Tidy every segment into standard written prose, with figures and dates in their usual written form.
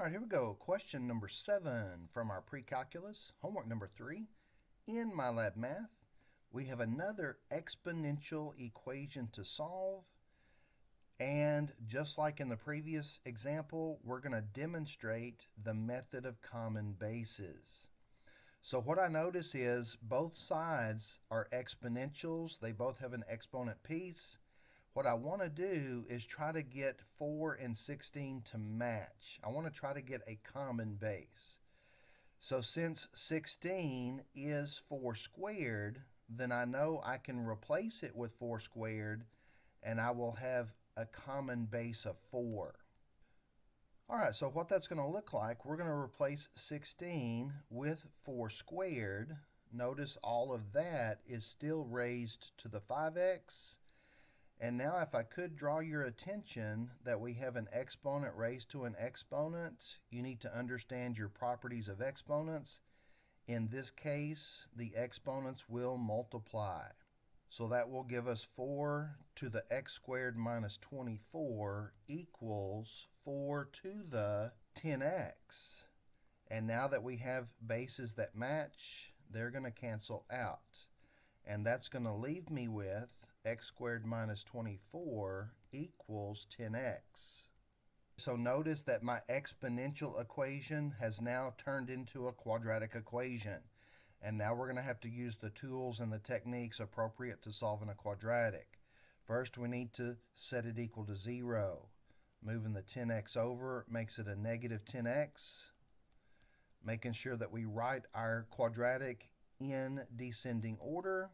right, here we go. Question number 7 from our Precalculus, homework number 3. In MyLab Math, we have another exponential equation to solve. And just like in the previous example, we're going to demonstrate the method of common bases. So what I notice is both sides are exponentials. They both have an exponent piece. What I want to do is try to get 4 and 16 to match. I want to try to get a common base. So since 16 is 4 squared, then I know I can replace it with 4 squared, and I will have a common base of 4. All right, so what that's going to look like, we're going to replace 16 with 4 squared. Notice all of that is still raised to the 5x. And now if I could draw your attention that we have an exponent raised to an exponent, you need to understand your properties of exponents. In this case, the exponents will multiply. So that will give us 4 to the x squared minus 24 equals 4 to the 10x. And now that we have bases that match, they're going to cancel out. And that's going to leave me with x squared minus 24 equals 10x. So notice that my exponential equation has now turned into a quadratic equation. And now we're going to have to use the tools and the techniques appropriate to solving a quadratic. First, we need to set it equal to 0. Moving the 10x over makes it a negative 10x. Making sure that we write our quadratic in descending order.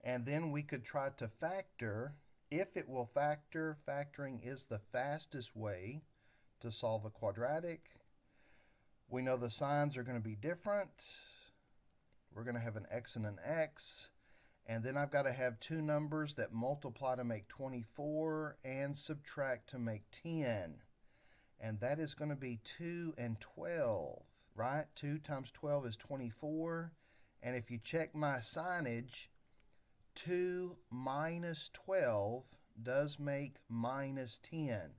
And then we could try to factor. If it will factor, factoring is the fastest way to solve a quadratic. We know the signs are going to be different. We're going to have an x and an x. And then I've got to have two numbers that multiply to make 24 and subtract to make 10. And that is going to be 2 and 12, right? 2 times 12 is 24. And if you check my signage, 2 minus 12 does make minus 10.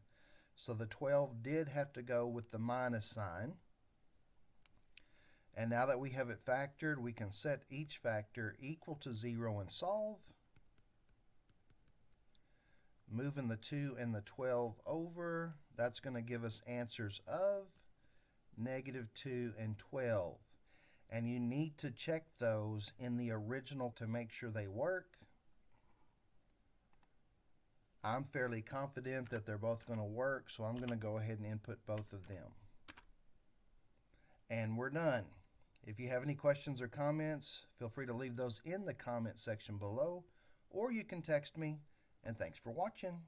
So the 12 did have to go with the minus sign. And now that we have it factored, we can set each factor equal to 0 and solve. Moving the 2 and the 12 over, that's going to give us answers of negative 2 and 12. And you need to check those in the original to make sure they work. I'm fairly confident that they're both going to work, so I'm going to go ahead and input both of them. And we're done. If you have any questions or comments, feel free to leave those in the comment section below, or you can text me. And thanks for watching.